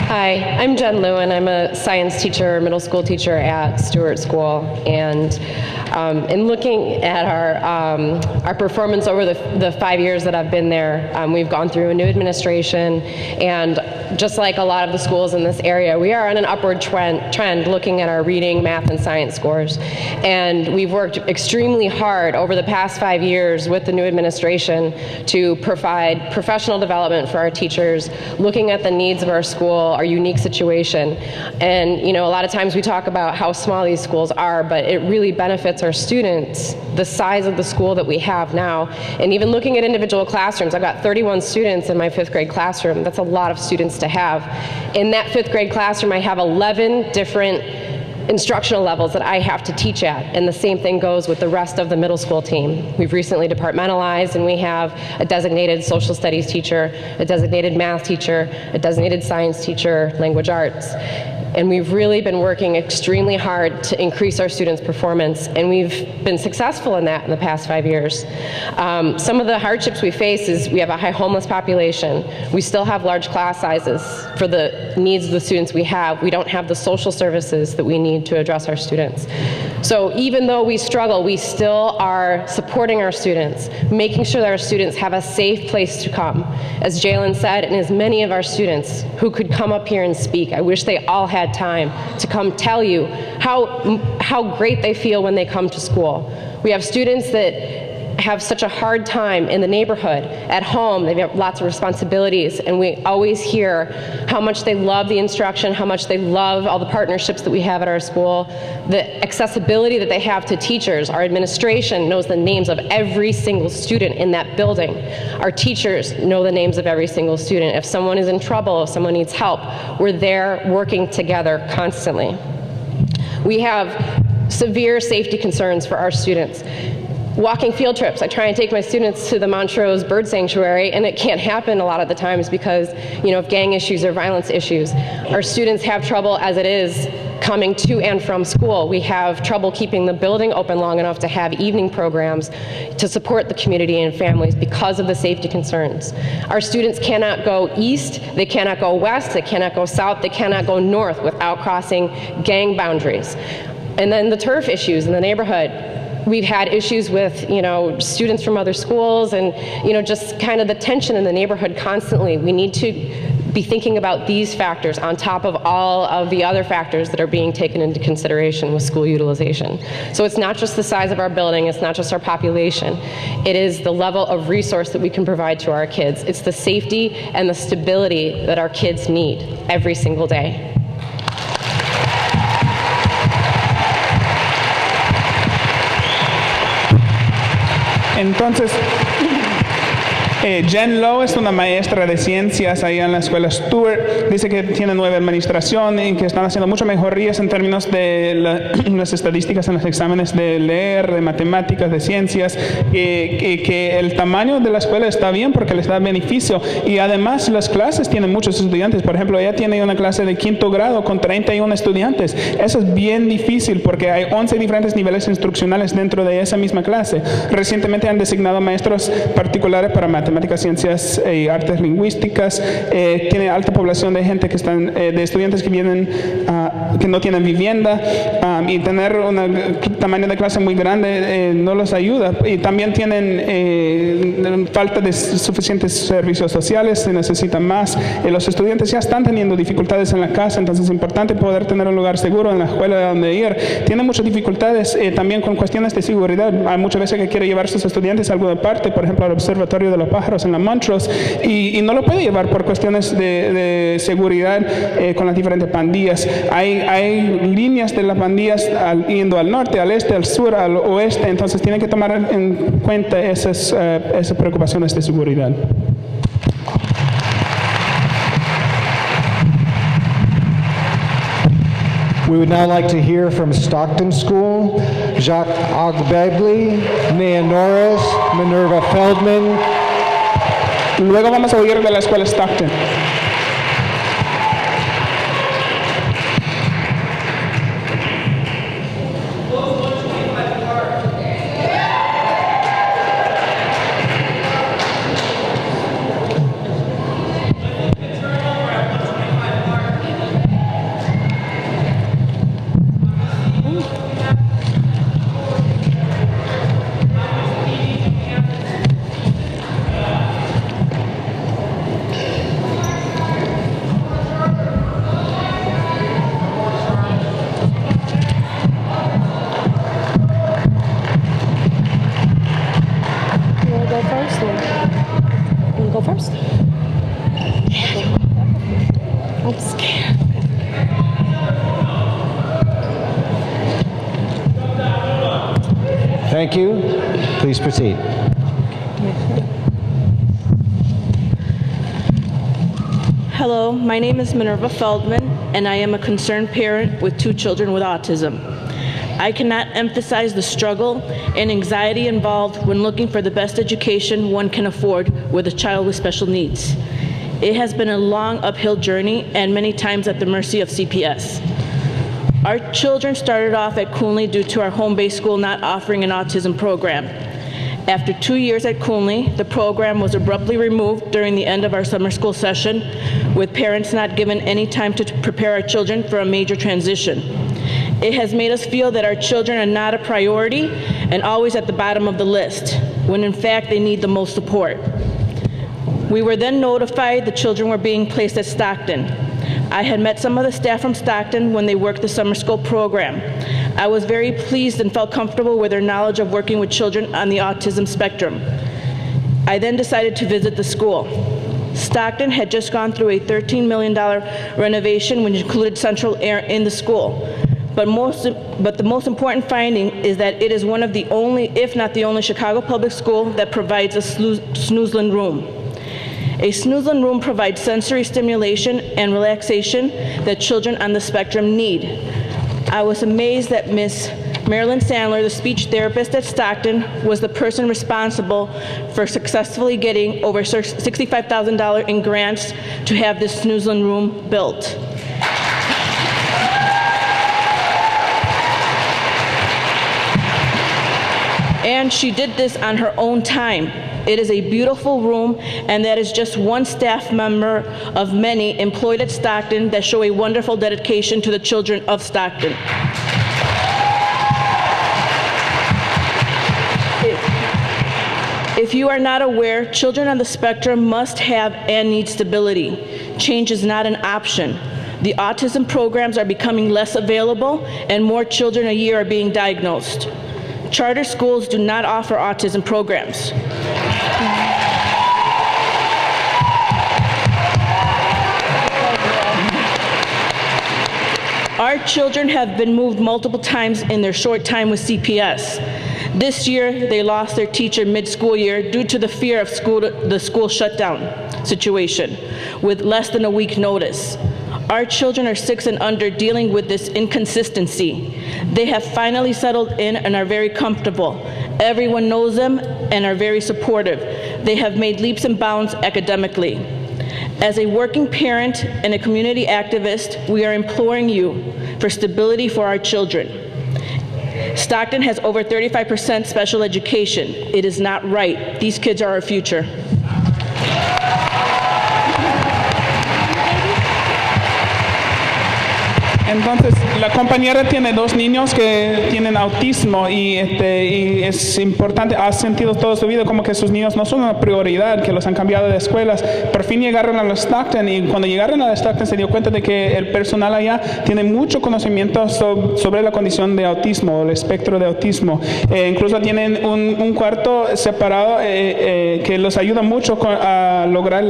Hi, I'm Jen Lewin. I'm a science teacher, middle school teacher at Stewart School, and in looking at our performance over the 5 years that I've been there, we've gone through a new administration, and just like a lot of the schools in this area, we are on an upward trend looking at our reading, math, and science scores. And we've worked extremely hard over the past 5 years with the new administration to provide professional development for our teachers, looking at the needs of our school, our unique situation. And a lot of times we talk about how small these schools are, but it really benefits our students, the size of the school that we have now. And even looking at individual classrooms, I've got 31 students in my 5th grade classroom. That's a lot of students to have. In that 5th grade classroom, I have 11 different instructional levels that I have to teach at, and the same thing goes with the rest of the middle school team. We've recently departmentalized, and we have a designated social studies teacher, a designated math teacher, a designated science teacher, language arts. And we've really been working extremely hard to increase our students' performance, and we've been successful in that in the past 5 years. Some of the hardships we face is we have a high homeless population. We still have large class sizes for the needs of the students we have. We don't have the social services that we need to address our students. So even though we struggle, we still are supporting our students, making sure that our students have a safe place to come. As Jalen said, and as many of our students who could come up here and speak, I wish they all had time to come tell you how great they feel when they come to school. We have students that have such a hard time in the neighborhood, at home. They have lots of responsibilities, and we always hear how much they love the instruction, how much they love all the partnerships that we have at our school, the accessibility that they have to teachers. Our administration knows the names of every single student in that building. Our teachers know the names of every single student. If someone is in trouble, if someone needs help, we're there working together constantly. We have severe safety concerns for our students. Walking field trips. I try and take my students to the Montrose Bird Sanctuary, and it can't happen a lot of the times because, of gang issues or violence issues. Our students have trouble as it is coming to and from school. We have trouble keeping the building open long enough to have evening programs to support the community and families because of the safety concerns. Our students cannot go east, they cannot go west, they cannot go south, they cannot go north without crossing gang boundaries. And then the turf issues in the neighborhood. We've had issues with, students from other schools and, just kind of the tension in the neighborhood constantly. We need to be thinking about these factors on top of all of the other factors that are being taken into consideration with school utilization. So it's not just the size of our building, it's not just our population. It is the level of resource that we can provide to our kids. It's the safety and the stability that our kids need every single day. Entonces, Jen Lowe es una maestra de ciencias ahí en la escuela Stewart. Dice que tiene nueva administración y que están haciendo muchas mejorías en términos de las estadísticas en los exámenes de leer, de matemáticas, de ciencias, que el tamaño de la escuela está bien porque les da beneficio. Y además las clases tienen muchos estudiantes. Por ejemplo, ella tiene una clase de 5º grado con 31 estudiantes. Eso es bien difícil porque hay 11 diferentes niveles instruccionales dentro de esa misma clase. Recientemente han designado maestros particulares para matemáticas, ciencias y artes lingüísticas. Tiene alta población de gente que están, de estudiantes que vienen, que no tienen vivienda, y tener un tamaño de clase muy grande no los ayuda. Y también tienen falta de suficientes servicios sociales, se necesitan más. Los estudiantes ya están teniendo dificultades en la casa, entonces es importante poder tener un lugar seguro en la escuela donde ir. Tienen muchas dificultades también con cuestiones de seguridad. Hay muchas veces que quiere llevar a sus estudiantes a alguna parte, por ejemplo al observatorio de los pájaros en la Montrose, y no lo puede llevar por cuestiones de seguridad con las diferentes pandillas. Hay líneas de las pandillas yendo al norte, al este, al sur, al oeste, entonces tienen que tomar en cuenta esas preocupaciones de seguridad. We would now like to hear from Stockton School, Jacques Agbegley, Nea Norris, Minerva Feldman. Luego vamos a oír de la escuela Stockton. Thank you. Please proceed. Hello, my name is Minerva Feldman, and I am a concerned parent with 2 children with autism. I cannot emphasize the struggle and anxiety involved when looking for the best education one can afford with a child with special needs. It has been a long uphill journey and many times at the mercy of CPS. Our children started off at Coonley due to our home-based school not offering an autism program. After 2 years at Coonley, the program was abruptly removed during the end of our summer school session, with parents not given any time to prepare our children for a major transition. It has made us feel that our children are not a priority and always at the bottom of the list, when in fact they need the most support. We were then notified the children were being placed at Stockton. I had met some of the staff from Stockton when they worked the summer school program. I was very pleased and felt comfortable with their knowledge of working with children on the autism spectrum. I then decided to visit the school. Stockton had just gone through a $13 million renovation, which included central air in the school. But the most important finding is that it is one of the only, if not the only, Chicago public school that provides a snoozeland room. A snoozeland room provides sensory stimulation and relaxation that children on the spectrum need. I was amazed that Miss Marilyn Sandler, the speech therapist at Stockton, was the person responsible for successfully getting over $65,000 in grants to have this snoozeland room built. And she did this on her own time. It is a beautiful room, and that is just one staff member of many employed at Stockton that show a wonderful dedication to the children of Stockton. If you are not aware, children on the spectrum must have and need stability. Change is not an option. The autism programs are becoming less available, and more children a year are being diagnosed. Charter schools do not offer autism programs. Our children have been moved multiple times in their short time with CPS. This year, they lost their teacher mid-school year due to the fear of the school shutdown situation with less than a week notice. Our children are 6 and under dealing with this inconsistency. They have finally settled in and are very comfortable. Everyone knows them and are very supportive. They have made leaps and bounds academically. As a working parent and a community activist, we are imploring you for stability for our children. Stockton has over 35% special education. It is not right. These kids are our future. Entonces, la compañera tiene 2 niños que tienen autismo y es importante, ha sentido toda su vida como que sus niños no son una prioridad, que los han cambiado de escuelas. Por fin llegaron a los Stockton y cuando llegaron a los Stockton se dio cuenta de que el personal allá tiene mucho conocimiento sobre la condición de autismo, el espectro de autismo. Incluso tienen un cuarto separado que los ayuda mucho a lograr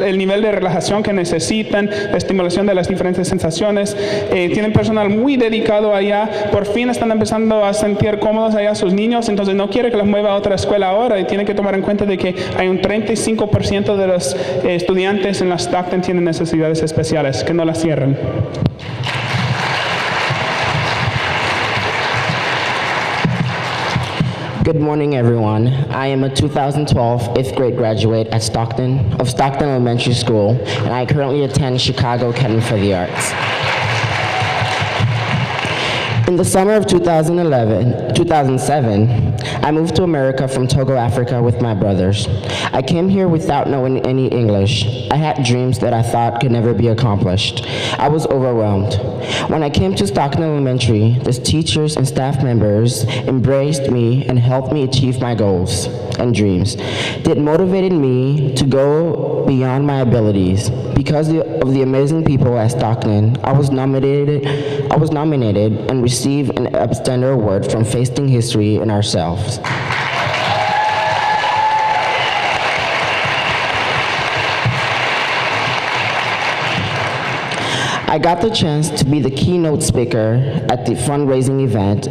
el nivel de relajación que necesitan, la estimulación de las diferentes sensaciones. Tienen personal muy dedicado allá, por fin están empezando a sentir cómodos allá sus niños, entonces no quiere que los mueva a otra escuela ahora y tienen que tomar en cuenta de que hay un 35% de los estudiantes en la Stockton tienen necesidades especiales, que no las cierren. Good morning, everyone. I am a 2012 8th grade graduate at Stockton Elementary School, and I currently attend Chicago Academy for the Arts. In the summer of 2007, I moved to America from Togo, Africa with my brothers. I came here without knowing any English. I had dreams that I thought could never be accomplished. I was overwhelmed. When I came to Stockton Elementary, the teachers and staff members embraced me and helped me achieve my goals and dreams. It motivated me to go beyond my abilities. Because of the amazing people at Stockton, I was nominated and received an Upstander Award from Facing History and Ourselves. I got the chance to be the keynote speaker at the fundraising event.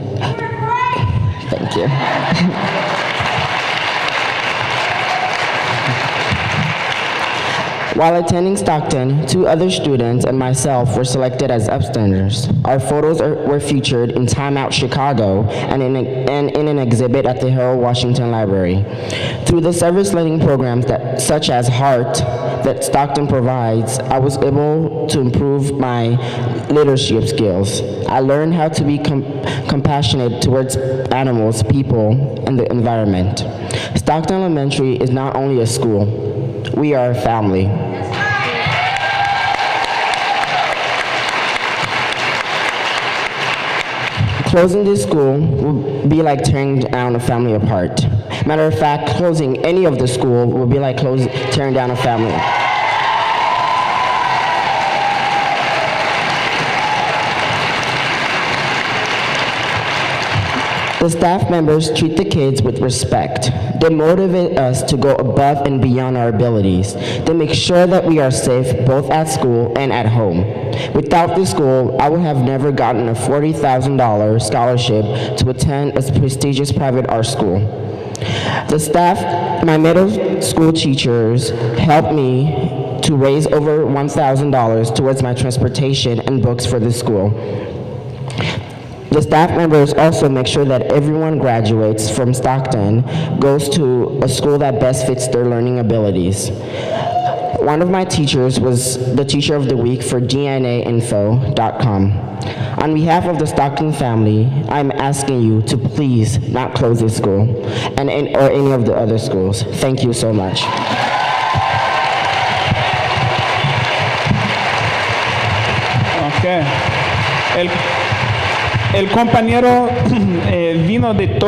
Thank you. While attending Stockton, 2 other students and myself were selected as upstanders. Our photos were featured in Time Out Chicago and in an exhibit at the Harold Washington Library. Through the service learning programs such as HEART that Stockton provides, I was able to improve my leadership skills. I learned how to be compassionate towards animals, people, and the environment. Stockton Elementary is not only a school, we are a family. Closing this school would be like tearing down a family apart. Matter of fact, closing any of the school would be like tearing down a family. The staff members treat the kids with respect. They motivate us to go above and beyond our abilities. They make sure that we are safe both at school and at home. Without this school, I would have never gotten a $40,000 scholarship to attend a prestigious private art school. The staff, my middle school teachers, helped me to raise over $1,000 towards my transportation and books for the school. The staff members also make sure that everyone graduates from Stockton goes to a school that best fits their learning abilities. One of my teachers was the Teacher of the Week for DNAinfo.com. On behalf of the Stockton family, I'm asking you to please not close this school or any of the other schools. Thank you so much. Okay. El compañero vino del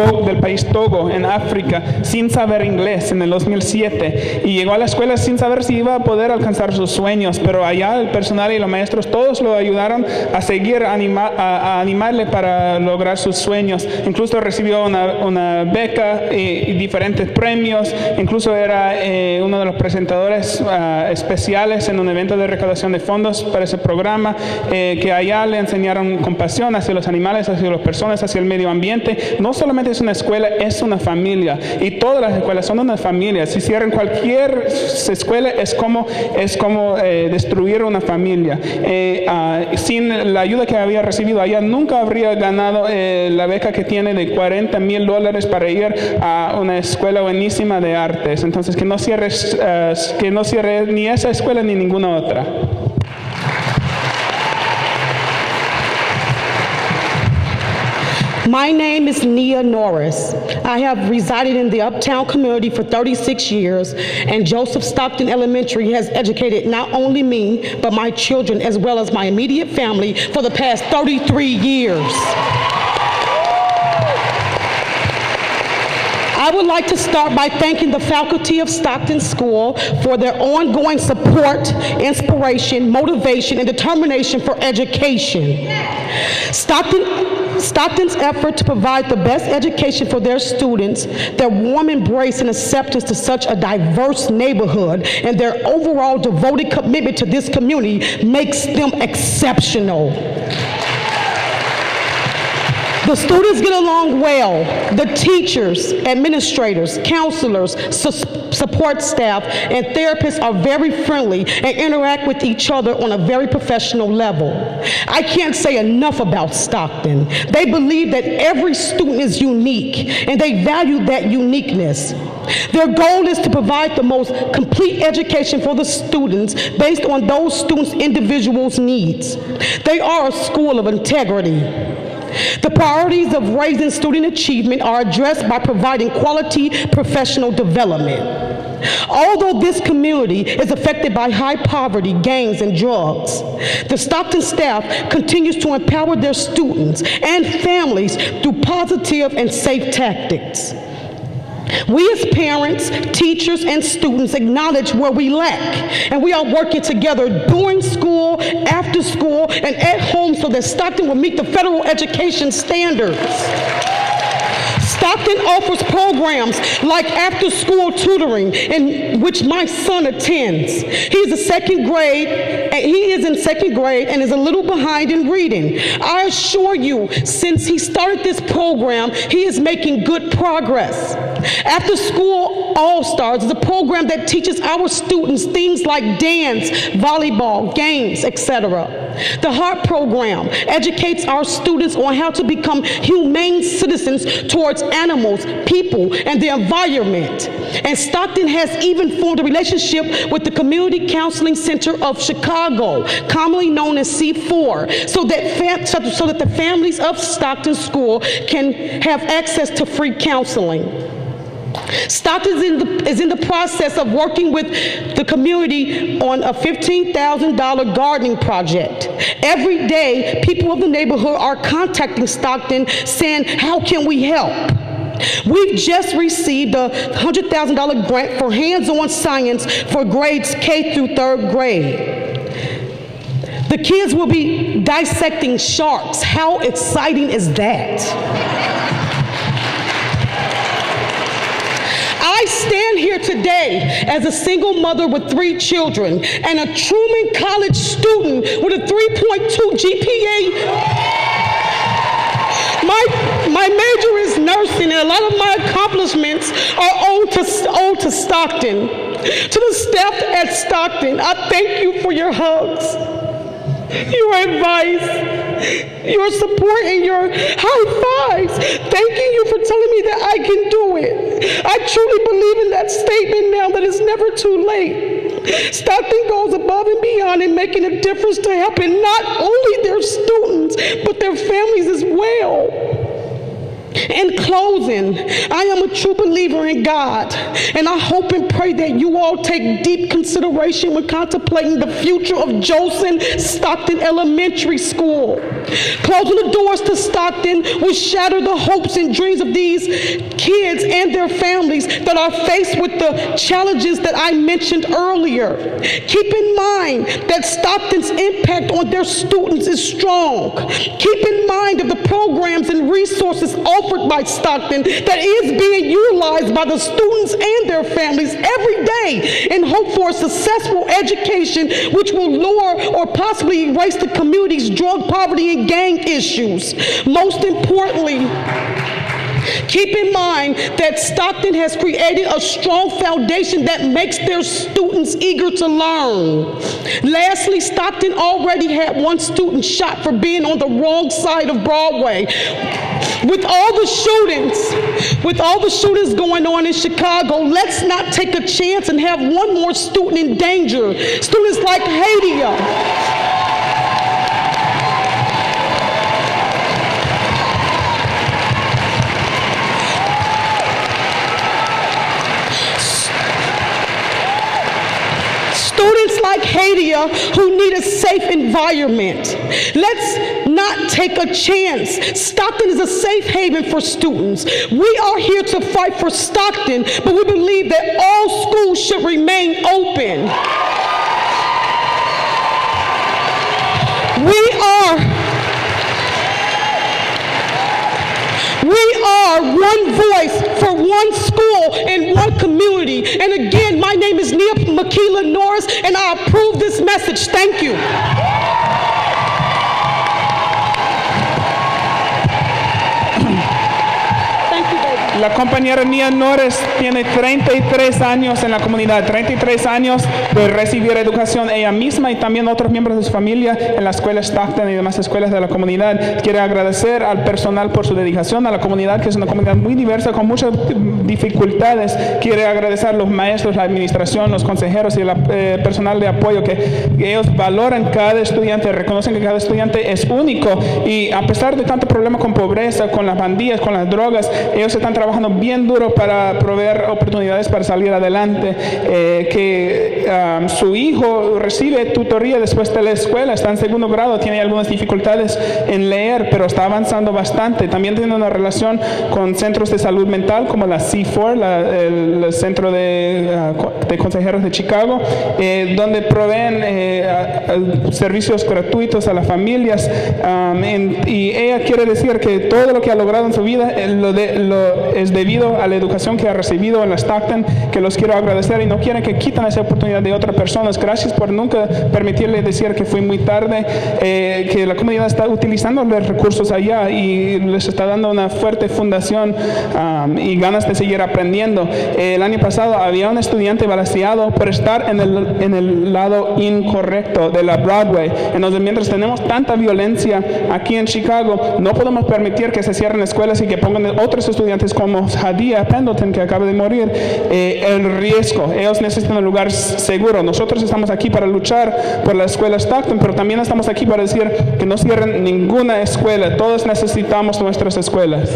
país Togo, en África, sin saber inglés en el 2007 y llegó a la escuela sin saber si iba a poder alcanzar sus sueños, pero allá el personal y los maestros todos lo ayudaron a seguir, a animarle para lograr sus sueños. Incluso recibió una beca y diferentes premios, incluso era uno de los presentadores especiales en un evento de recaudación de fondos para ese programa, que allá le enseñaron compasión hacia los animales, hacia las personas, hacia el medio ambiente. No solamente es una escuela, es una familia. Y todas las escuelas son una familia. Si cierran cualquier escuela, es como destruir una familia. Sin la ayuda que había recibido allá, nunca habría ganado la beca que tiene de $40,000 para ir a una escuela buenísima de artes. Entonces, que no cierre ni esa escuela ni ninguna otra. My name is Nia Norris. I have resided in the Uptown community for 36 years, and Joseph Stockton Elementary has educated not only me, but my children as well as my immediate family for the past 33 years. I would like to start by thanking the faculty of Stockton School for their ongoing support, inspiration, motivation, and determination for education. Stockton's effort to provide the best education for their students, their warm embrace and acceptance to such a diverse neighborhood, and their overall devoted commitment to this community makes them exceptional. The students get along well. The teachers, administrators, counselors, support staff, and therapists are very friendly and interact with each other on a very professional level. I can't say enough about Stockton. They believe that every student is unique, and they value that uniqueness. Their goal is to provide the most complete education for the students based on those students' individual needs. They are a school of integrity. The priorities of raising student achievement are addressed by providing quality professional development. Although this community is affected by high poverty, gangs, and drugs, the Stockton staff continues to empower their students and families through positive and safe tactics. We as parents, teachers, and students acknowledge where we lack, and we are working together during school, after school, and at home so that Stockton will meet the federal education standards. Stockton offers programs like after-school tutoring, in which my son attends. He is in second grade and is a little behind in reading. I assure you, since he started this program, he is making good progress. After School All-Stars is a program that teaches our students things like dance, volleyball, games, etc. The HEART program educates our students on how to become humane citizens towards animals, people, and the environment. And Stockton has even formed a relationship with the Community Counseling Center of Chicago, commonly known as C4, so that the families of Stockton School can have access to free counseling. Stockton is in the process of working with the community on a $15,000 gardening project. Every day, people of the neighborhood are contacting Stockton saying, how can we help? We've just received a $100,000 grant for hands-on science for grades K through 3rd grade. The kids will be dissecting sharks. How exciting is that? I stand here today as a single mother with 3 children and a Truman College student with a 3.2 GPA. My major is nursing, and a lot of my accomplishments are owed to Stockton. To the staff at Stockton, I thank you for your hugs, your advice, your support, and your high fives. Thanking you for telling me that I can do it. I truly believe in that statement now, that it's never too late. Stockton goes above and beyond in making a difference to helping not only their students, but their families as well. In closing, I am a true believer in God, and I hope and pray that you all take deep consideration when contemplating the future of Jolson Stockton Elementary School. Closing the doors to Stockton will shatter the hopes and dreams of these kids and their families that are faced with the challenges that I mentioned earlier. Keep in mind that Stockton's impact on their students is strong. Keep in mind of the programs and resources offered by Stockton that is being utilized by the students and their families every day, and hope for a successful education which will lower or possibly erase the community's drug poverty and gang issues. Most importantly, keep in mind that Stockton has created a strong foundation that makes their students eager to learn. Lastly, Stockton already had 1 student shot for being on the wrong side of Broadway. With all the shootings going on in Chicago, let's not take a chance and have 1 more student in danger. Students like Hadia, who need a safe environment. Let's not take a chance. Stockton is a safe haven for students. We are here to fight for Stockton, but we believe that all schools should remain open. We are 1 voice for 1 school and 1 community. And again, my name is Nia Makila Norris, and I approve this message. Thank you. La compañera Nia Norris tiene 33 años en la comunidad, 33 años de recibir educación ella misma y también otros miembros de su familia en la escuela Stockton y demás escuelas de la comunidad. Quiere agradecer al personal por su dedicación a la comunidad, que es una comunidad muy diversa con muchas dificultades. Quiere agradecer a los maestros, la administración, los consejeros y el personal de apoyo, que ellos valoran cada estudiante, reconocen que cada estudiante es único, y a pesar de tanto problema con pobreza, con las pandillas, con las drogas, ellos están trabajando trabajando bien duro para proveer oportunidades para salir adelante, que su hijo recibe tutoría después de la escuela, está en segundo grado, tiene algunas dificultades en leer, pero está avanzando bastante. También tiene una relación con centros de salud mental como la C4, el Centro de Consejeros de Chicago, donde proveen servicios gratuitos a las familias, y ella quiere decir que todo lo que ha logrado en su vida es debido a la educación que ha recibido en la Stockton, que los quiero agradecer y no quieren que quiten esa oportunidad de otras personas. Gracias por nunca permitirle decir que fui muy tarde, que la comunidad está utilizando los recursos allá y les está dando una fuerte fundación y ganas de seguir aprendiendo. El año pasado había un estudiante balanceado por estar en el lado incorrecto de la Broadway. Entonces, mientras tenemos tanta violencia aquí en Chicago, no podemos permitir que se cierren escuelas y que pongan otros estudiantes como Hadia Pendleton, que acaba de morir, en riesgo. Ellos necesitan un lugar seguro. Nosotros estamos aquí para luchar por la escuela Stockton, pero también estamos aquí para decir que no cierren ninguna escuela. Todos necesitamos nuestras escuelas.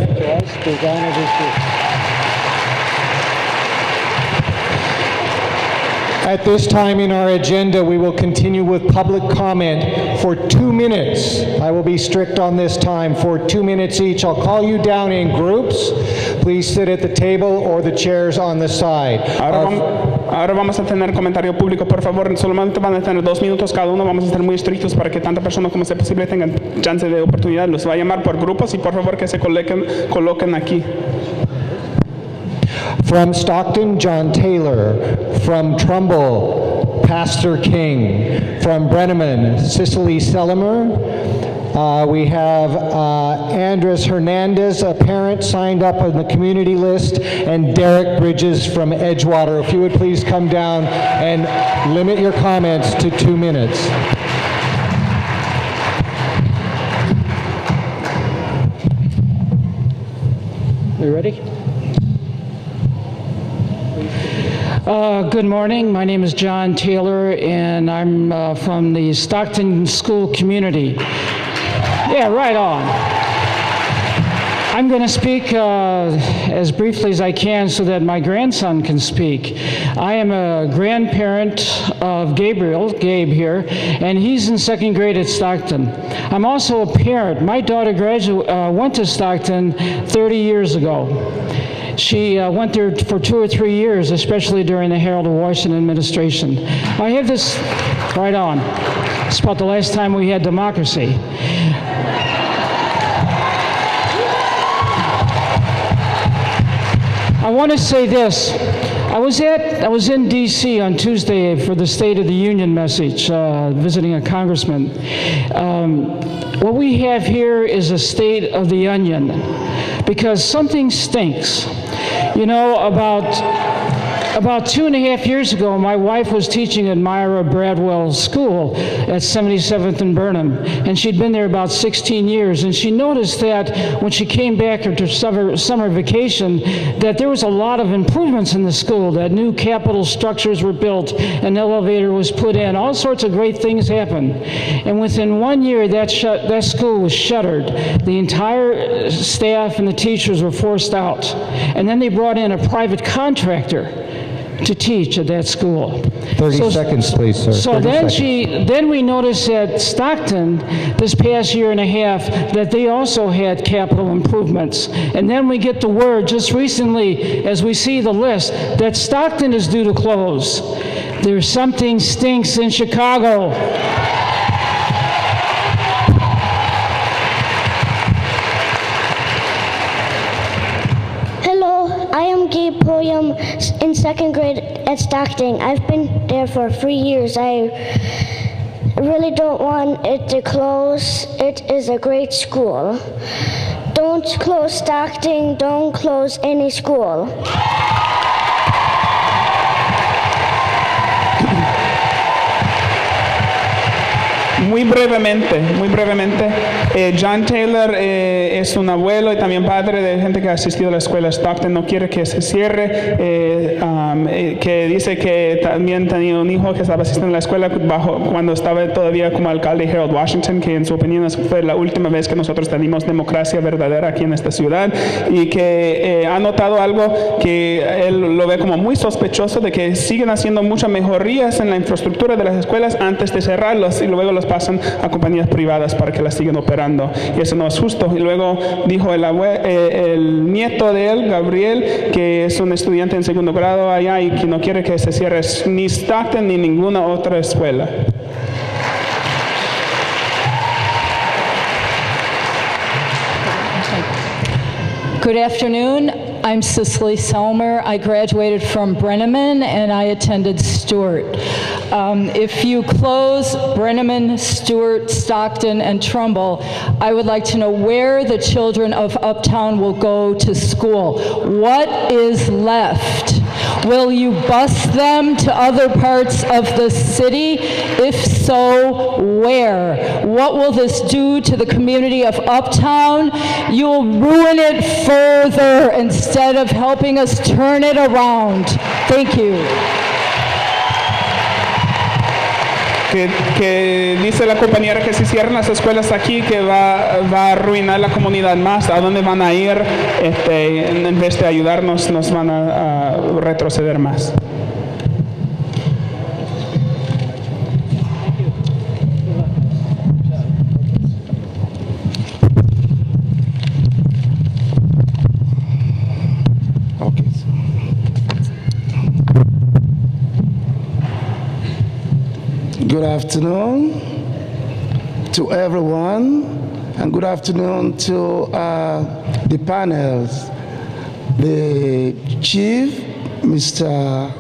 At this time in our agenda, we will continue with public comment for 2 minutes. I will be strict on this time for 2 minutes each. I'll call you down in groups. Please sit at the table or the chairs on the side. Ahora vamos a tener comentario público. Por favor, solamente van a tener 2 minutos cada uno. Vamos a ser muy estrictos para que tanta persona como sea posible tengan chance de oportunidad. Los va a llamar por grupos y por favor que se coloquen aquí. From Stockton, John Taylor. From Trumbull, Pastor King. From Brenneman, Cicely Selimer. We have Andres Hernandez, a parent signed up on the community list, and Derek Bridges from Edgewater. If you would please come down and limit your comments to 2 minutes. You ready? Good morning. My name is John Taylor, and I'm from the Stockton School community. Yeah, right on. I'm going to speak as briefly as I can so that my grandson can speak. I am a grandparent of Gabe here, and he's in 2nd grade at Stockton. I'm also a parent. My daughter went to Stockton 30 years ago. She went there for 2 or 3 years, especially during the Harold Washington administration. I have this, right on. It's about the last time we had democracy. I want to say this. I was in D.C. on Tuesday for the State of the Union message, visiting a congressman. What we have here is a state of the onion, because something stinks. You know, about 2.5 years ago, my wife was teaching at Myra Bradwell School at 77th and Burnham, and she'd been there about 16 years, and she noticed that when she came back after summer vacation, that there was a lot of improvements in the school, that new capitol structures were built, an elevator was put in, all sorts of great things happened. And within 1 year, that school was shuttered. The entire staff and the teachers were forced out. And then they brought in a private contractor to teach at that school. 30 seconds, please, sir. So then we noticed at Stockton this past year and a half that they also had capital improvements. And then we get the word just recently, as we see the list, that Stockton is due to close. There's something stinks in Chicago. Gabe Podium in 2nd grade at Stockton. I've been there for 3 years. I really don't want it to close. It is a great school. Don't close Stockton. Don't close any school. Muy brevemente, John Taylor es un abuelo y también padre de gente que ha asistido a la escuela Stockton, no quiere que se cierre, que dice que también tenía un hijo que estaba asistiendo a la escuela cuando estaba todavía como alcalde Harold Washington, que en su opinión fue la última vez que nosotros tenemos democracia verdadera aquí en esta ciudad, y que ha notado algo que él lo ve como muy sospechoso, de que siguen haciendo muchas mejorías en la infraestructura de las escuelas antes de cerrarlos y luego los pasan a compañías privadas para que las sigan operando, y eso no es justo. Y luego dijo el nieto de él, Gabriel, que es un estudiante en segundo grado allá y que no quiere que se cierre ni Stockton ni ninguna otra escuela. Good afternoon. I'm Cicely Selmer. I graduated from Brenneman and I attended Stewart. If you close Brenneman, Stewart, Stockton, and Trumbull, I would like to know where the children of Uptown will go to school. What is left? Will you bus them to other parts of the city? If so, where? What will this do to the community of Uptown? You'll ruin it further instead of helping us turn it around. Thank you. Que dice la compañera que si cierran las escuelas aquí, que va a arruinar la comunidad más. ¿A dónde van a ir? En vez de ayudarnos, nos van a retroceder más. Good afternoon to everyone, and good afternoon to the panels. The Chief, Mr.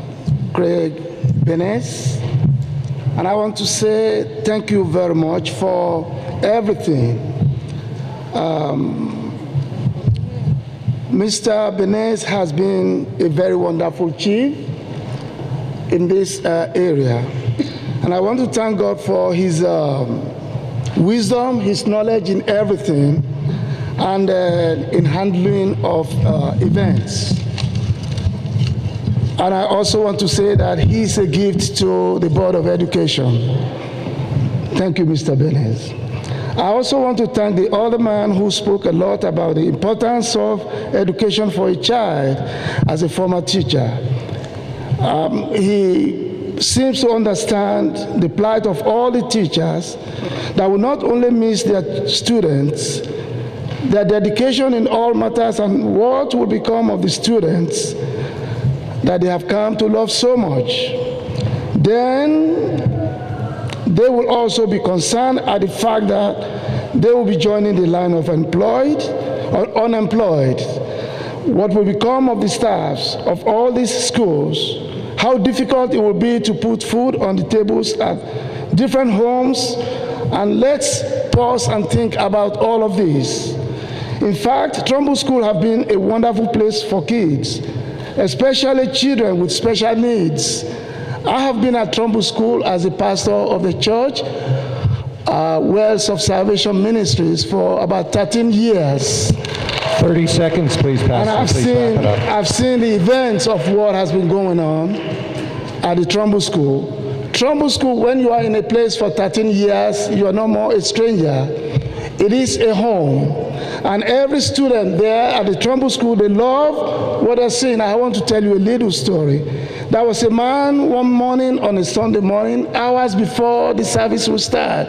Craig Benes, and I want to say thank you very much for everything. Mr. Benes has been a very wonderful chief in this area. And I want to thank God for his wisdom, his knowledge in everything, and in handling of events. And I also want to say that he's a gift to the Board of Education. Thank you, Mr. Benes. I also want to thank the other man who spoke a lot about the importance of education for a child as a former teacher. He seems to understand the plight of all the teachers that will not only miss their students, their dedication in all matters, and what will become of the students that they have come to love so much. Then they will also be concerned at the fact that they will be joining the line of employed or unemployed. What will become of the staffs of all these schools? How difficult it will be to put food on the tables at different homes, and let's pause and think about all of this. In fact, Trumbull School have been a wonderful place for kids, especially children with special needs. I have been at Trumbull School as a pastor of the church, Wells of Salvation Ministries, for about 13 years. 30 seconds, please, Pastor. And I've seen the events of what has been going on at the Trumbull School. Trumbull School, when you are in a place for 13 years, you are no more a stranger. It is a home. And every student there at the Trumbull School, they love what they're seeing. I want to tell you a little story. There was a man one morning on a Sunday morning, hours before the service would start.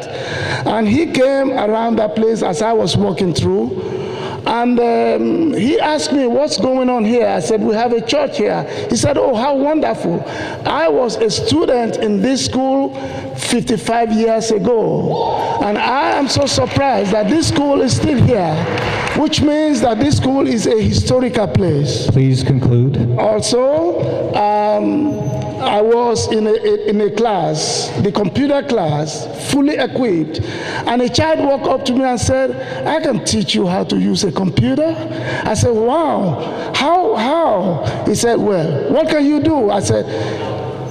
And he came around that place as I was walking through. And he asked me, what's going on here? I said, we have a church here. He said, oh, how wonderful. I was a student in this school 55 years ago. And I am so surprised that this school is still here, which means that this school is a historical place. Please conclude. Also, I was in a class, the computer class, fully equipped, and a child walked up to me and said, I can teach you how to use a computer. I said, wow, how? He said, well, what can you do?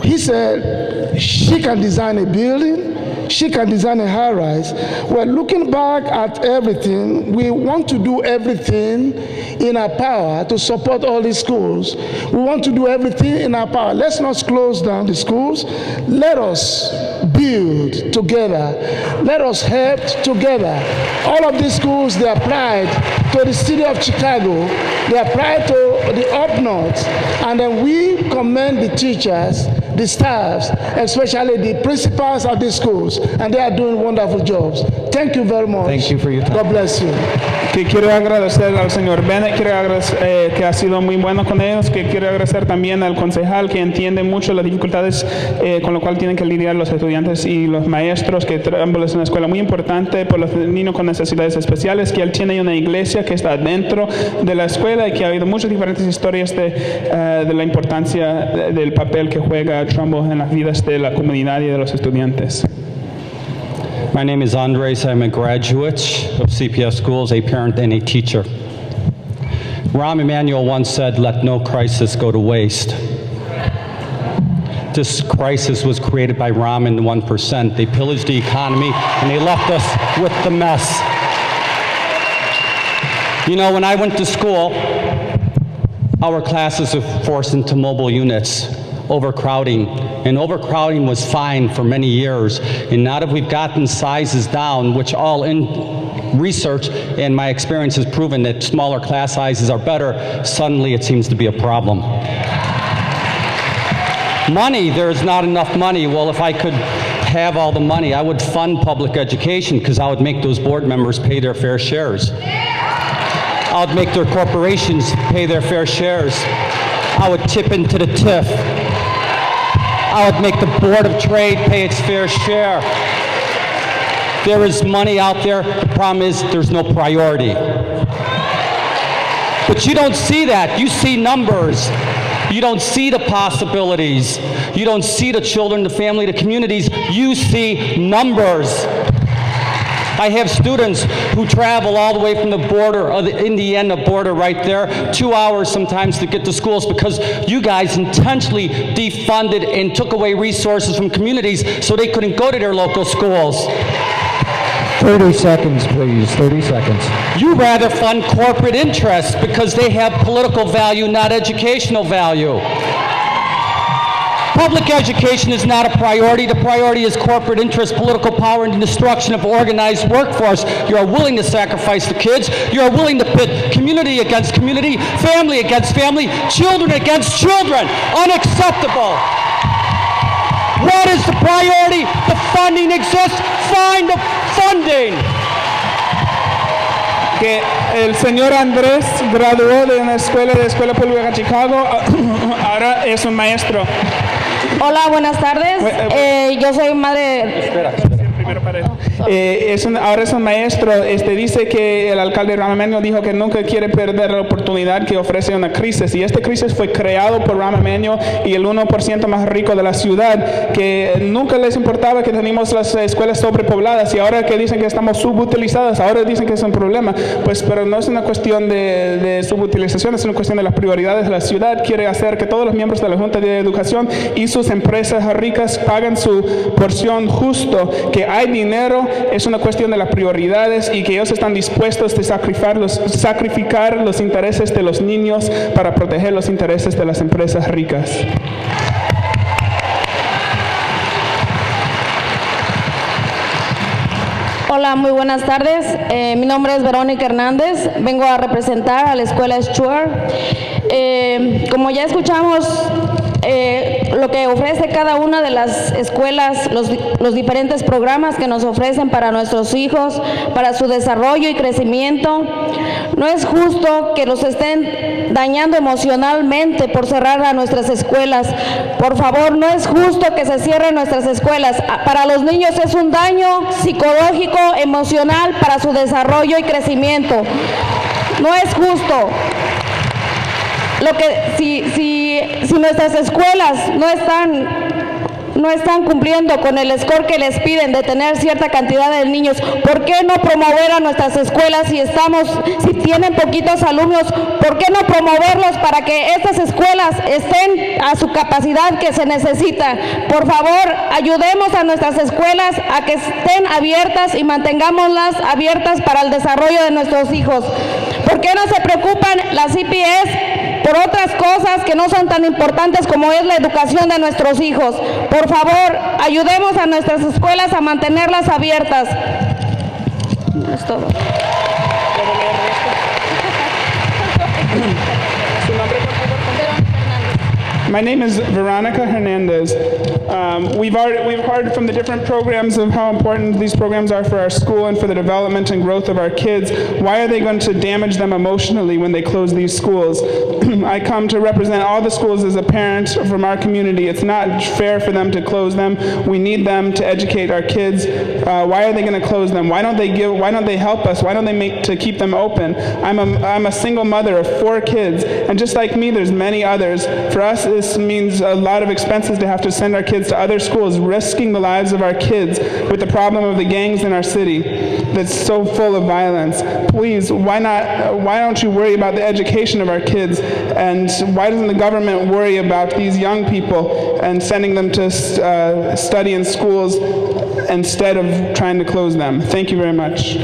He said, she can design a building, she can design a high-rise. Well, looking back at everything, we want to do everything in our power to support all these schools. We want to do everything in our power. Let's not close down the schools. Let us build together. Let us help together. All of these schools, they applied to the city of Chicago. They applied to the up north. And then we commend the teachers, the staffs, especially the principals of these schools, and they are doing wonderful jobs. Thank you very much. Thank you for your time. God bless you. Que quiero agradecer al señor Bennett, quiero agradecer que ha sido muy bueno con ellos, que quiero agradecer también al concejal que entiende mucho las dificultades con lo cual tienen que lidiar los estudiantes y los maestros, que Trumbull es una escuela muy importante por los niños con necesidades especiales, que él tiene una iglesia que está dentro de la escuela y que ha habido muchas diferentes historias de la importancia del papel que juega Trumbull en las vidas de la comunidad y de los estudiantes. My name is Andres. I'm a graduate of CPS schools, a parent and a teacher. Rahm Emanuel once said, "Let no crisis go to waste." This crisis was created by Rahm and the 1%. They pillaged the economy and they left us with the mess. You know, when I went to school, our classes were forced into mobile units. Overcrowding, and overcrowding was fine for many years, and now that we've gotten sizes down, which all in research and my experience has proven that smaller class sizes are better, suddenly it seems to be a problem. Money, there's not enough money. Well, if I could have all the money, I would fund public education because I would make those board members pay their fair shares. I would make their corporations pay their fair shares. I would tip into the TIF. I would make the Board of Trade pay its fair share. There is money out there. The problem is there's no priority. But you don't see that. You see numbers. You don't see the possibilities. You don't see the children, the family, the communities. You see numbers. I have students who travel all the way from the border, of the Indiana border right there, 2 hours sometimes to get to schools because you guys intentionally defunded and took away resources from communities so they couldn't go to their local schools. 30 seconds, please. 30 seconds. You rather fund corporate interests because they have political value, not educational value. Public education is not a priority. The priority is corporate interest, political power, and the destruction of organized workforce. You are willing to sacrifice the kids. You are willing to pit community against community, family against family, children against children. Unacceptable. What is the priority? The funding exists. Find the funding. Que el señor Andrés graduó de una escuela pública de Chicago, ahora es un maestro. Hola, buenas tardes. Yo soy madre. Ahora es un maestro. Dice que el alcalde Rahm Emanuel dijo que nunca quiere perder la oportunidad que ofrece una crisis. Y esta crisis fue creado por Rahm Emanuel y el 1% más rico de la ciudad, que nunca les importaba que teníamos las escuelas sobrepobladas y ahora que dicen que estamos subutilizadas, ahora dicen que es un problema. Pues, pero no es una cuestión de subutilización, es una cuestión de las prioridades de la ciudad. Quiere hacer que todos los miembros de la Junta de Educación y sus empresas ricas paguen su porción justo, que hay dinero, es una cuestión de las prioridades y que ellos están dispuestos a sacrificar los intereses de los niños para proteger los intereses de las empresas ricas. Hola, muy buenas tardes. Mi nombre es Verónica Hernández. Vengo a representar a la escuela Stuart. Como ya escuchamos, lo que ofrece cada una de las escuelas, los diferentes programas que nos ofrecen para nuestros hijos, para su desarrollo y crecimiento. No es justo que los estén dañando emocionalmente por cerrar a nuestras escuelas. Por favor, no es justo que se cierren nuestras escuelas. Para los niños es un daño psicológico, emocional para su desarrollo y crecimiento. No es justo. Si nuestras escuelas no no están cumpliendo con el score que les piden de tener cierta cantidad de niños, ¿por qué no promover a nuestras escuelas si tienen poquitos alumnos? ¿Por qué no promoverlos para que estas escuelas estén a su capacidad que se necesita? Por favor, ayudemos a nuestras escuelas a que estén abiertas y mantengámoslas abiertas para el desarrollo de nuestros hijos. ¿Por qué no se preocupan las CPS por otras cosas que no son tan importantes como es la educación de nuestros hijos? Por favor, ayudemos a nuestras escuelas a mantenerlas abiertas. Es todo. My name is Veronica Hernandez. We've heard from the different programs of how important these programs are for our school and for the development and growth of our kids. Why are they going to damage them emotionally when they close these schools? I come to represent all the schools as a parent from our community. It's not fair for them to close them. We need them to educate our kids. Why are they going to close them? Why don't they help us? Why don't they keep them open? I'm a single mother of 4 kids, and just like me, there's many others. For us, this means a lot of expenses to have to send our kids to other schools, risking the lives of our kids with the problem of the gangs in our city that's so full of violence. Please, why don't you worry about the education of our kids? And why doesn't the government worry about these young people and sending them to study in schools instead of trying to close them? Thank you very much.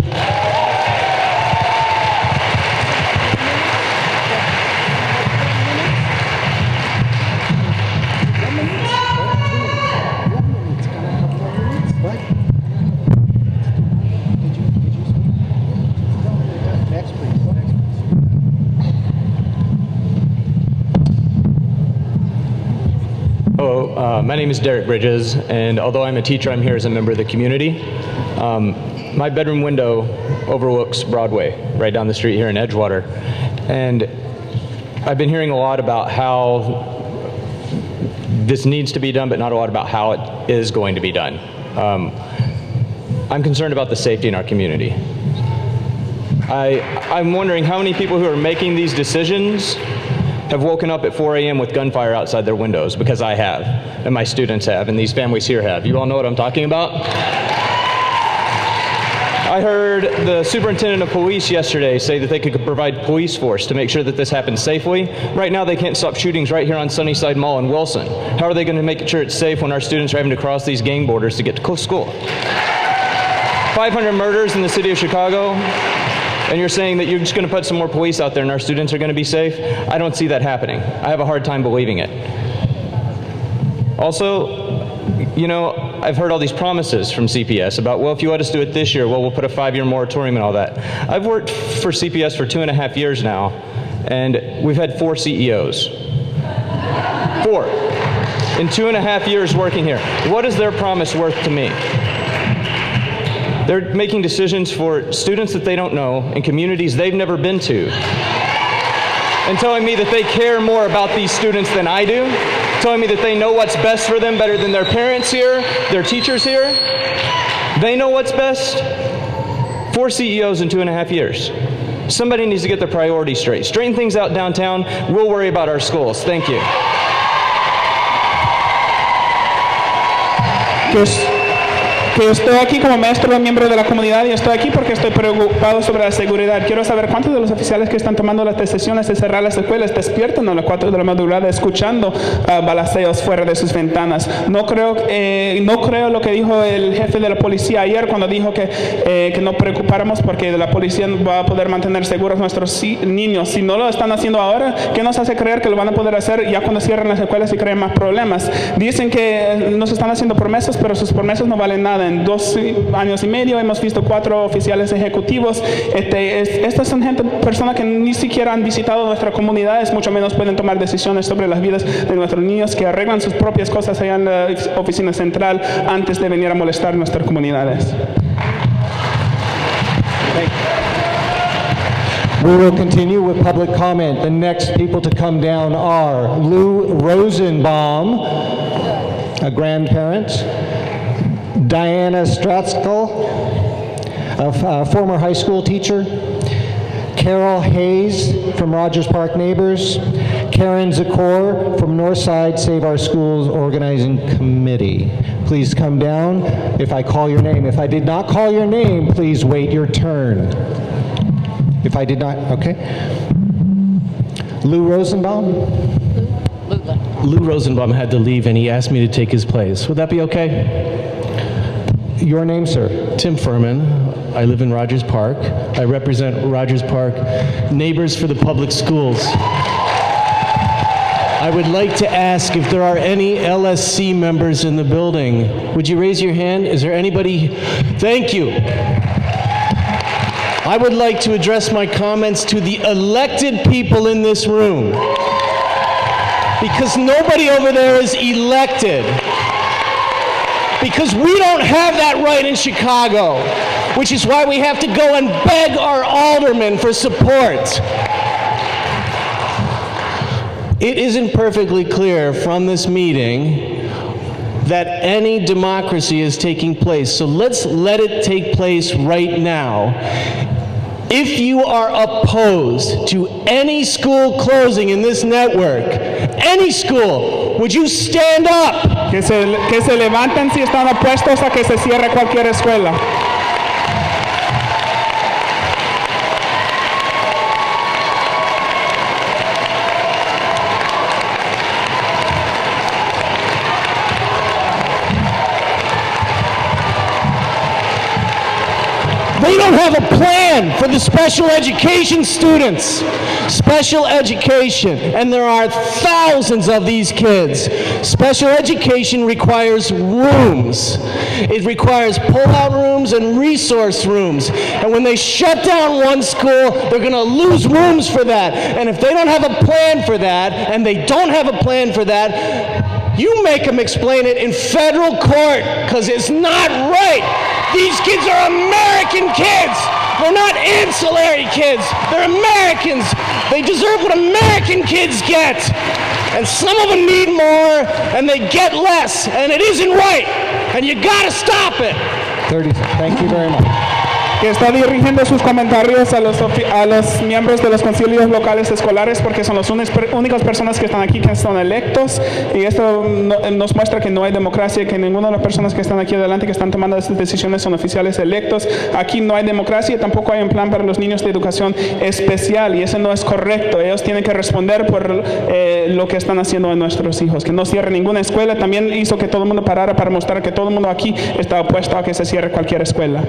My name is Derek Bridges, and although I'm a teacher, I'm here as a member of the community. My bedroom window overlooks Broadway, right down the street here in Edgewater. And I've been hearing a lot about how this needs to be done, but not a lot about how it is going to be done. I'm concerned about the safety in our community. I'm wondering how many people who are making these decisions have woken up at 4 a.m. with gunfire outside their windows, because I have, and my students have, and these families here have. You all know what I'm talking about? I heard the superintendent of police yesterday say that they could provide police force to make sure that this happens safely. Right now they can't stop shootings right here on Sunnyside Mall in Wilson. How are they going to make sure it's safe when our students are having to cross these gang borders to get to school? 500 murders in the city of Chicago, and you're saying that you're just going to put some more police out there and our students are going to be safe? I don't see that happening. I have a hard time believing it. Also, you know, I've heard all these promises from CPS about, well, if you let us do it this year, well, we'll put a 5-year moratorium and all that. I've worked for CPS for 2.5 years now, and we've had 4 CEOs. 4. In 2.5 years working here. What is their promise worth to me? They're making decisions for students that they don't know in communities they've never been to, and telling me that they care more about these students than I do, telling me that they know what's best for them better than their parents here, their teachers here. They know what's best. 4 CEOs in 2.5 years. Somebody needs to get their priorities straight. Straighten things out downtown. We'll worry about our schools. Thank you. Que estoy aquí como maestro, miembro de la comunidad, y estoy aquí porque estoy preocupado sobre la seguridad. Quiero saber cuántos de los oficiales que están tomando las decisiones de cerrar las escuelas despiertan a las 4 de la madrugada escuchando balaceos fuera de sus ventanas. No creo lo que dijo el jefe de la policía ayer cuando dijo que no preocupáramos porque la policía va a poder mantener seguros a nuestros niños. Si no lo están haciendo ahora, ¿qué nos hace creer que lo van a poder hacer ya cuando cierren las escuelas y creen más problemas? Dicen que nos están haciendo promesas, pero sus promesas no valen nada. En 2 años y medio hemos visto 4 oficiales ejecutivos. Estas son personas que ni siquiera han visitado nuestras comunidades, mucho menos pueden tomar decisiones sobre las vidas de nuestros niños, que arreglan sus propias cosas allá en la oficina central antes de venir a molestar nuestras comunidades. We will continue with public comment. The next people to come down are Lou Rosenbaum, a grandparent, Diana Stratskal, a former high school teacher, Carol Hayes from Rogers Park Neighbors, Karen Zakor from Northside Save Our Schools Organizing Committee. Please come down if I call your name. If I did not call your name, please wait your turn. If I did not, okay. Lou Rosenbaum? Lou Rosenbaum had to leave and he asked me to take his place. Would that be okay? Your name, sir? Tim Furman. I live in Rogers Park. I represent Rogers Park Neighbors for the Public Schools. I would like to ask if there are any LSC members in the building. Would you raise your hand? Is there anybody? Thank you. I would like to address my comments to the elected people in this room, because nobody over there is elected. Because we don't have that right in Chicago, which is why we have to go and beg our aldermen for support. It isn't perfectly clear from this meeting that any democracy is taking place, so let's let it take place right now. If you are opposed to any school closing in this network, any school, would you stand up? Que se levanten si están opuestos a que se cierre cualquier escuela. They don't have a plan for the special education students. Special education, and there are thousands of these kids. Special education requires rooms. It requires pull-out rooms and resource rooms. And when they shut down one school, they're going to lose rooms for that. And if they don't have a plan for that, and they don't have a plan for that, you make them explain it in federal court, because it's not right. These kids are American kids. They're not ancillary kids. They're Americans. They deserve what American kids get. And some of them need more, and they get less. And it isn't right. And you gotta stop it. 30 seconds. Thank you very much. Que está dirigiendo sus comentarios a los miembros de los concilios locales escolares, porque son las únicas personas que están aquí que son electos, y esto nos muestra que no hay democracia, que ninguna de las personas que están aquí adelante que están tomando estas decisiones son oficiales electos. Aquí no hay democracia y tampoco hay un plan para los niños de educación especial, y eso no es correcto. Ellos tienen que responder por lo que están haciendo a nuestros hijos. Que no cierre ninguna escuela también hizo que todo el mundo parara para mostrar que todo el mundo aquí está opuesto a que se cierre cualquier escuela.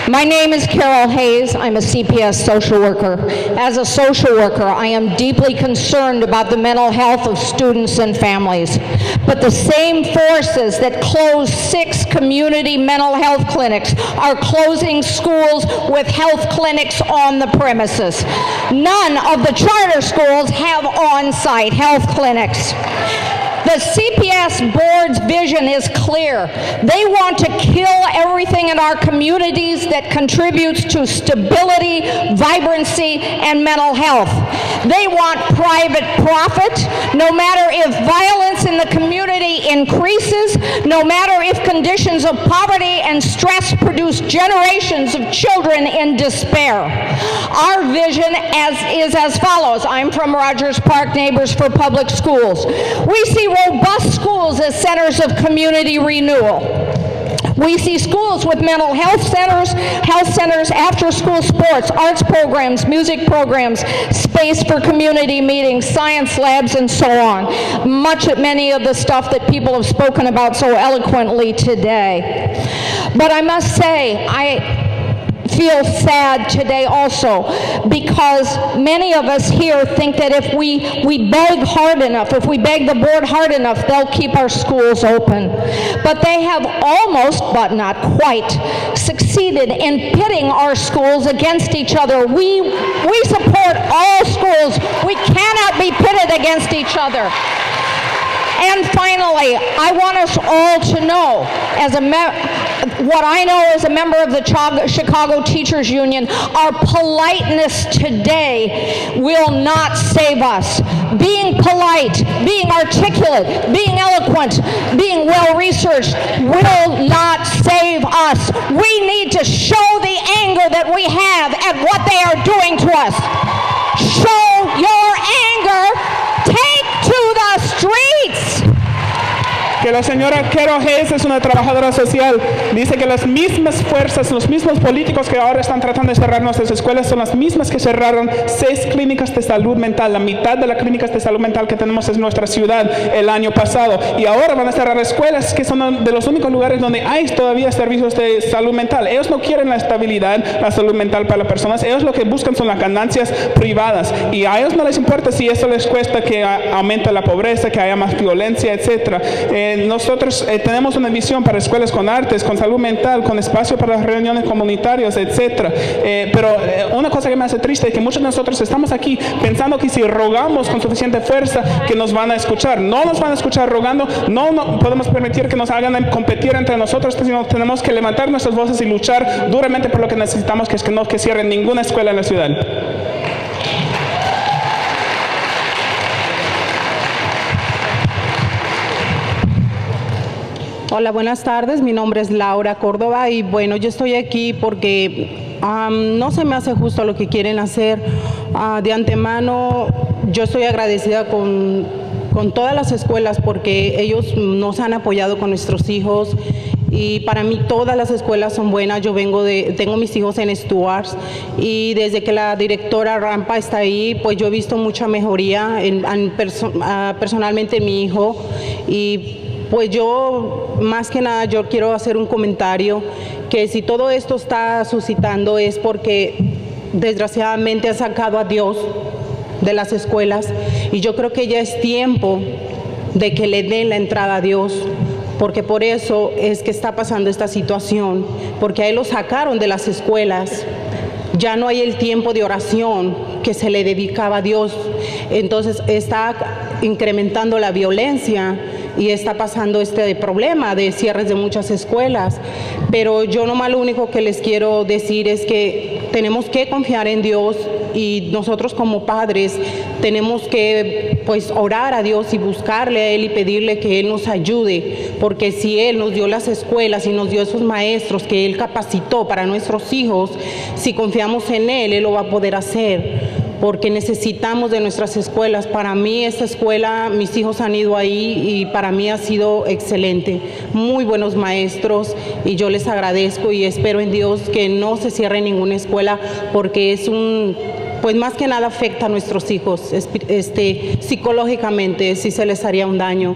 My name is Carol Hayes. I'm a CPS social worker. As a social worker, I am deeply concerned about the mental health of students and families. But the same forces that closed 6 community mental health clinics are closing schools with health clinics on the premises. None of the charter schools have on-site health clinics. The CPS board's vision is clear. They want to kill everything in our communities that contributes to stability, vibrancy, and mental health. They want private profit, no matter if violence in the community increases, no matter if conditions of poverty and stress produce generations of children in despair. Our vision is as follows. I'm from Rogers Park Neighbors for Public Schools. We see robust schools as centers of community renewal. We see schools with mental health centers, after-school sports, arts programs, music programs, space for community meetings, science labs, and so on. Many of the stuff that people have spoken about so eloquently today. But I must say, I feel sad today also, because many of us here think that if we beg hard enough, if we beg the board hard enough, they'll keep our schools open. But they have almost, but not quite, succeeded in pitting our schools against each other. We support all schools. We cannot be pitted against each other. And finally, I want us all to know, what I know as a member of the Chicago Teachers Union, our politeness today will not save us. Being polite, being articulate, being eloquent, being well-researched will not save us. We need to show the anger that we have at what they are doing to us. Show your anger. Take to the streets. Que la señora Carol Hayes es una trabajadora social. Dice que las mismas fuerzas, los mismos políticos que ahora están tratando de cerrar nuestras escuelas son las mismas que cerraron 6 clínicas de salud mental. La mitad de las clínicas de salud mental que tenemos en nuestra ciudad el año pasado. Y ahora van a cerrar escuelas que son de los únicos lugares donde hay todavía servicios de salud mental. Ellos no quieren la estabilidad, la salud mental para las personas. Ellos lo que buscan son las ganancias privadas. Y a ellos no les importa si eso les cuesta que aumente la pobreza, que haya más violencia, etcétera. Nosotros tenemos una visión para escuelas con artes, con salud mental, con espacio para las reuniones comunitarias, etcétera. Pero una cosa que me hace triste es que muchos de nosotros estamos aquí pensando que si rogamos con suficiente fuerza que nos van a escuchar. No nos van a escuchar rogando, no podemos permitir que nos hagan competir entre nosotros, sino tenemos que levantar nuestras voces y luchar duramente por lo que necesitamos, que es que no que cierren ninguna escuela en la ciudad. Hola, buenas tardes. Mi nombre es Laura Córdoba y bueno, yo estoy aquí porque no se me hace justo lo que quieren hacer. De antemano, yo estoy agradecida con todas las escuelas porque ellos nos han apoyado con nuestros hijos y para mí todas las escuelas son buenas. Yo tengo mis hijos en Stuarts y desde que la directora Rampa está ahí, pues yo he visto mucha mejoría personalmente en mi hijo y pues yo, más que nada, yo quiero hacer un comentario que si todo esto está suscitando es porque desgraciadamente ha sacado a Dios de las escuelas y yo creo que ya es tiempo de que le den la entrada a Dios, porque por eso es que está pasando esta situación, porque a él lo sacaron de las escuelas. Ya no hay el tiempo de oración que se le dedicaba a Dios, entonces está incrementando la violencia y está pasando este problema de cierres de muchas escuelas. Pero yo nomás lo único que les quiero decir es que tenemos que confiar en Dios y nosotros como padres tenemos que pues orar a Dios y buscarle a Él y pedirle que Él nos ayude, porque si Él nos dio las escuelas y nos dio esos maestros que Él capacitó para nuestros hijos, si confiamos en Él, Él lo va a poder hacer. Porque necesitamos de nuestras escuelas. Para mí esta escuela, mis hijos han ido ahí y para mí ha sido excelente, muy buenos maestros y yo les agradezco y espero en Dios que no se cierre ninguna escuela porque es pues más que nada afecta a nuestros hijos, psicológicamente sí se les haría un daño,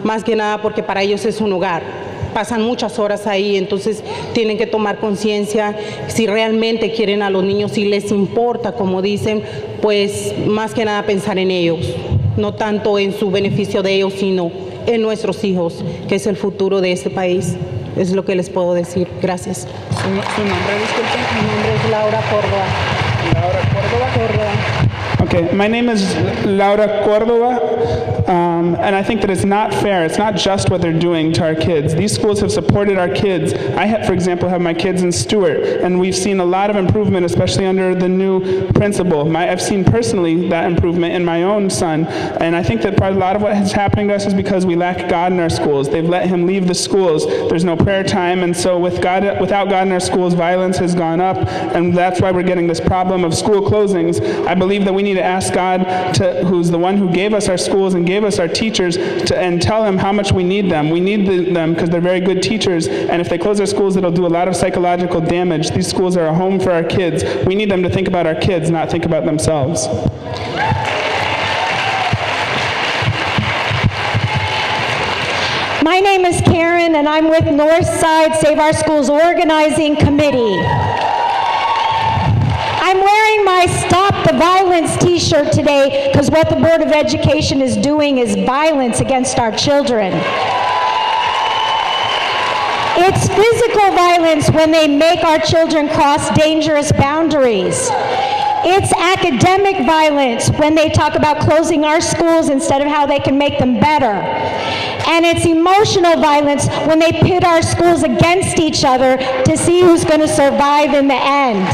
más que nada porque para ellos es un hogar. Pasan muchas horas ahí, entonces tienen que tomar conciencia si realmente quieren a los niños, si les importa, como dicen, pues más que nada pensar en ellos, no tanto en su beneficio de ellos, sino en nuestros hijos, que es el futuro de este país. Es lo que les puedo decir. Gracias. ¿Su nombre, disculpe? Mi nombre es Laura Córdoba. Laura Córdoba? Córdoba. Okay, my name is Laura Cordova, and I think that it's not fair. It's not just what they're doing to our kids. These schools have supported our kids. For example, have my kids in Stewart, and we've seen a lot of improvement, especially under the new principal. I've seen personally that improvement in my own son, and I think that probably a lot of what is happening to us is because we lack God in our schools. They've let him leave the schools. There's no prayer time, and so without God in our schools, violence has gone up, and that's why we're getting this problem of school closings. I believe that we need to ask God, who's the one who gave us our schools and gave us our teachers, and tell him how much we need them. We need them because they're very good teachers, and if they close their schools, it'll do a lot of psychological damage. These schools are a home for our kids. We need them to think about our kids, not think about themselves. My name is Karen, and I'm with Northside Save Our Schools Organizing Committee. I'm wearing my Stop the Violence t-shirt today because what the Board of Education is doing is violence against our children. It's physical violence when they make our children cross dangerous boundaries. It's academic violence when they talk about closing our schools instead of how they can make them better. And it's emotional violence when they pit our schools against each other to see who's going to survive in the end.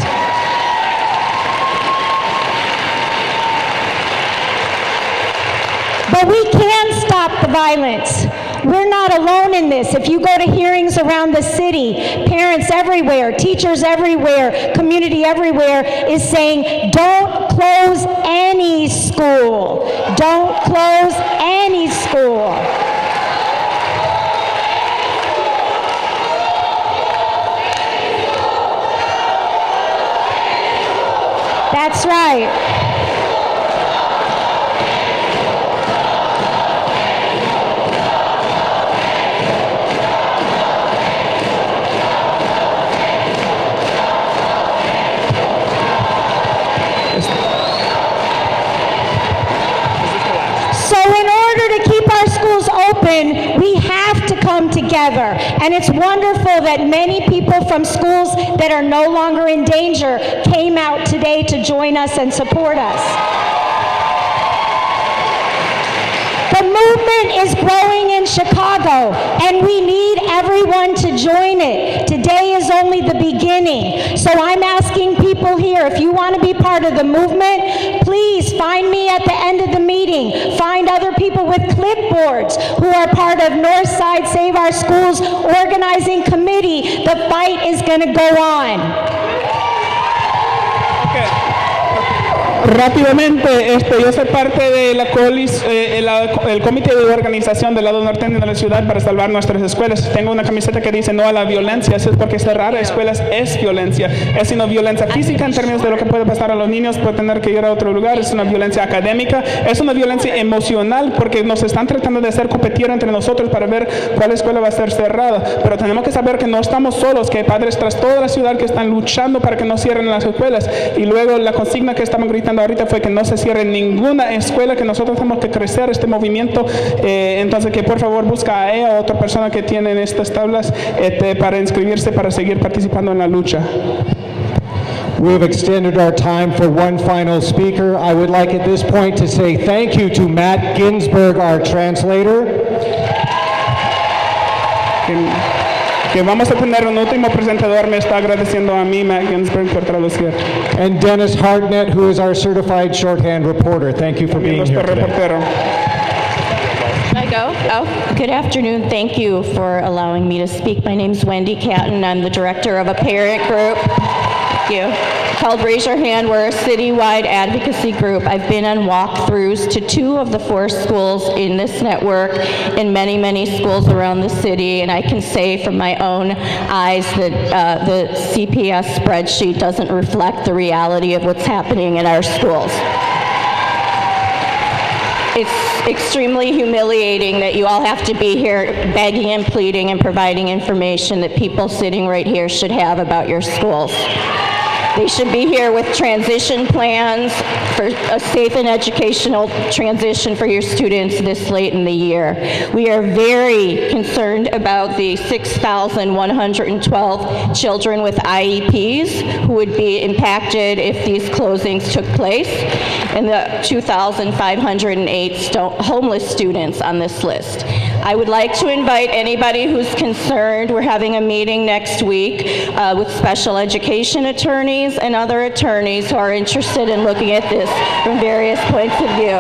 But we can stop the violence. We're not alone in this. If you go to hearings around the city, parents everywhere, teachers everywhere, community everywhere is saying, don't close any school. Don't close any school. That's right. We have to come together, and it's wonderful that many people from schools that are no longer in danger came out today to join us and support us. The movement is growing in Chicago, and we need everyone to join it. Today is only the beginning. So I'm asking people here, if you want to be part of the movement, please find me at the end of the meeting. Find other people with clipboards who are part of Northside Save Our Schools organizing committee. The fight is going to go on. Rápidamente, yo soy parte de el comité de organización del lado norteño de la ciudad para salvar nuestras escuelas. Tengo una camiseta que dice no a la violencia. Eso es porque cerrar escuelas es violencia. Es una violencia física en términos de lo que puede pasar a los niños por tener que ir a otro lugar. Es una violencia académica. Es una violencia emocional porque nos están tratando de hacer competir entre nosotros para ver cuál escuela va a ser cerrada. Pero tenemos que saber que no estamos solos, que hay padres tras toda la ciudad que están luchando para que no cierren las escuelas. Y luego la consigna que estaban gritando ahorita fue que no se cierre ninguna escuela, que nosotros tenemos que crecer este movimiento. Entonces que por favor busca a ella o otra persona que tiene estas tablas para inscribirse para seguir participando en la lucha. We've extended our time for one final speaker. I would like at this point to say thank you to Matt Ginsberg, our translator. Que vamos a tener un último presentador, me está agradeciendo a mí, Matt Ginsberg, por traducir. And Dennis Hartnett, who is our certified shorthand reporter. Thank you for being here today. Should I go? Oh, good afternoon. Thank you for allowing me to speak. My name's Wendy Catton. I'm the director of a parent group. Thank you. Called Raise Your Hand. We're a citywide advocacy group. I've been on walkthroughs to 2 of the 4 schools in this network and many, many schools around the city, and I can say from my own eyes that the CPS spreadsheet doesn't reflect the reality of what's happening in our schools. It's extremely humiliating that you all have to be here begging and pleading and providing information that people sitting right here should have about your schools. They should be here with transition plans for a safe and educational transition for your students this late in the year. We are very concerned about the 6,112 children with IEPs who would be impacted if these closings took place, and the 2,508 homeless students on this list. I would like to invite anybody who's concerned. We're having a meeting next week with special education attorneys and other attorneys who are interested in looking at this from various points of view.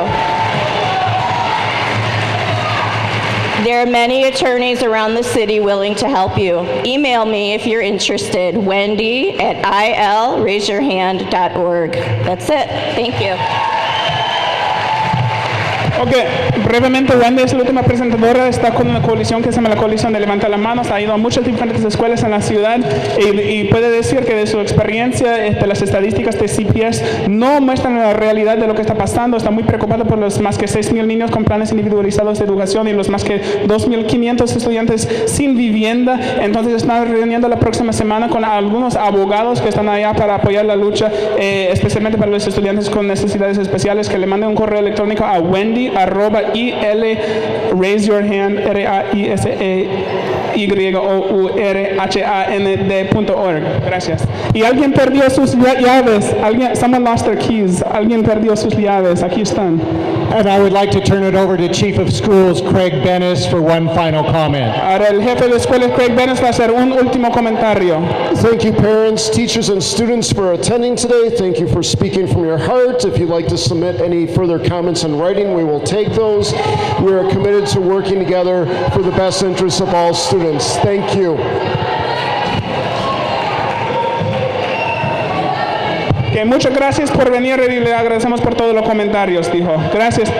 There are many attorneys around the city willing to help you. Email me if you're interested, wendy@ilraiseyourhand.org. That's it. Thank you. Ok, brevemente, Wendy es la última presentadora, está con una coalición que se llama la Coalición de Levanta la Mano, ha ido a muchas diferentes escuelas en la ciudad y puede decir que de su experiencia las estadísticas de CPS no muestran la realidad de lo que está pasando. Está muy preocupada por los más que 6,000 niños con planes individualizados de educación y los más que 2,500 estudiantes sin vivienda. Entonces están reuniendo la próxima semana con algunos abogados que están allá para apoyar la lucha, especialmente para los estudiantes con necesidades especiales, que le manden un correo electrónico a wendy@ilraiseyourhand, RAISEYOURHAND.org. Gracias. Y alguien perdió sus llaves. Someone lost their keys. Alguien perdió sus llaves. Aquí están. And I would like to turn it over to Chief of Schools, Craig Bennis, for one final comment. Ahora el jefe de escuela, Craig Bennis, va a hacer un último comentario. Thank you, parents, teachers, and students for attending today. Thank you for speaking from your heart. If you'd like to submit any further comments in writing, we will to take those. We are committed to working together for the best interests of all students. Thank you. Que muchas gracias por venir y le agradecemos por todos los comentarios, dijo. Gracias.